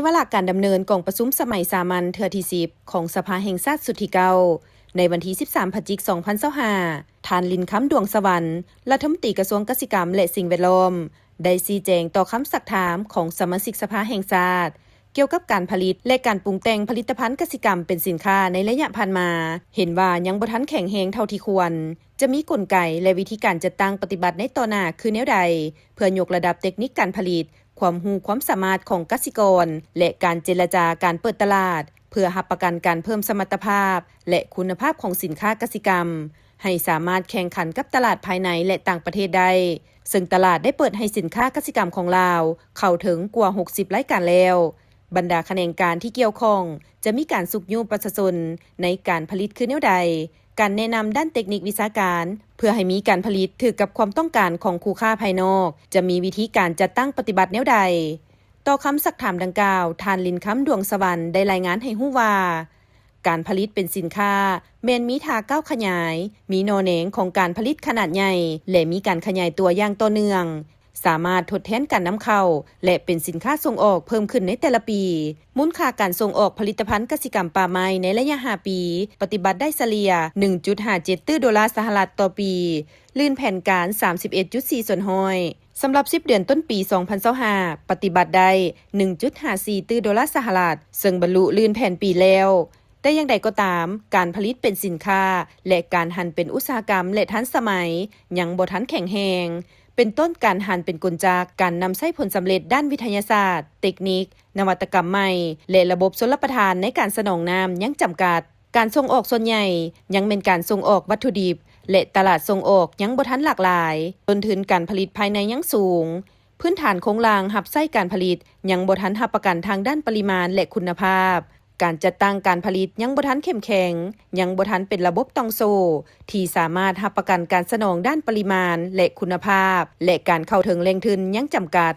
วาระการดำเนินกองประชุมสมัยสามัญเทื่อที่10ของสภาแห่งชาติสุดที่เก้าในวันที่13พฤศจิกายน2025ท่านลินคำดวงสวรรค์รัฐมนตรีกระทรวงเกษตรกรรมและสิ่งแวดล้อมได้ชี้แจงต่อคำสักถามของสมาชิกสภาแห่งชาติเกี่ยวกับการผลิตและการปรุงแต่งผลิตภัณฑ์เกษตรกรรมเป็นสินค้าในระยะผ่านมาเห็นว่ายังบ่ทันแข็งแรงเท่าที่ควรจะมีกลไกและวิธีการจัดตั้งปฏิบัติในต่อหน้าคือแนวใดเพื่อยกระดับเทคนิคการผลิตความรู้ความสามารถของเกษตรกรและการเจรจาการเปิดตลาดเพื่อรับประกันการเพิ่มสมรรถภาพและคุณภาพของสินค้าเกษตรกรรมให้สามารถแข่งขันกับตลาดภายในและต่างประเทศได้ซึ่งตลาดได้เปิดให้สินค้าเกษตรกรรมของลาวเข้าถึงกว่า60รายการแล้วบรรดาแขนงการที่เกี่ยวข้องจะมีการสุกยูประชาชนในการผลิตคือแนวใดการแนะนำด้านเทคนิควิชาการเพื่อให้มีการผลิตถึกกับความต้องการของคู่ค้าภายนอกจะมีวิธีการจัดตั้งปฏิบัติแนวใดต่อคำสักถามดังกล่าวท่านลินคำดวงสวรรค์ได้รายงานให้ฮู้ว่าการผลิตเป็นสินค้าแม้นมีท่าก้าวขยายมีแนวโน้มของการผลิตขนาดใหญ่และมีการขยายตัวอย่างต่อเนื่องสามารถทดแทนการนำเข้าและเป็นสินค้าส่งออกเพิ่มขึ้นในแต่ละปีมูลค่าการส่งออกผลิตภัณฑ์เกษตรกรรมป่าไม้ในระยะ5ปีปฏิบัติได้เฉลี่ย 1.57 ดอลลาร์สหรัฐต่อปีลื่นแผนการ 31.4 ส่วนห้อยสำหรับ10เดือนต้นปี 2025ปฏิบัติได้ 1.54 ดอลลาร์สหรัฐซึ่งบรรลุลื่นแผนปีแล้วแต่อย่างใดก็ตามการผลิตเป็นสินค้าและการหันเป็นอุตสาหกรรมและทันสมัยยังบ่ทันแข็งแรงเป็นต้นการหันเป็นกลจักรการนำใช้ผลสำเร็จด้านวิทยาศาสตร์เทคนิคนวัตกรรมใหม่และระบบชลประทานในการสนองน้ำยังจำกัดการส่งออกส่วนใหญ่ยังเป็นการส่งออกวัตถุดิบและตลาดส่งออกยังบ่ทันหลากหลายต้นทุนการผลิตภายในยังสูงพื้นฐานโครงสร้างรับใช้การผลิตยังบ่ทันรับประกันทางด้านปริมาณและคุณภาพการจัดตั้งการผลิตยังบ่ทันเข้มแข็งยังบ่ทันเป็นระบบต้องโซ่ที่สามารถรับประกันการสนองด้านปริมาณและคุณภาพและการเข้าถึงแหล่งทุนยังจำกัด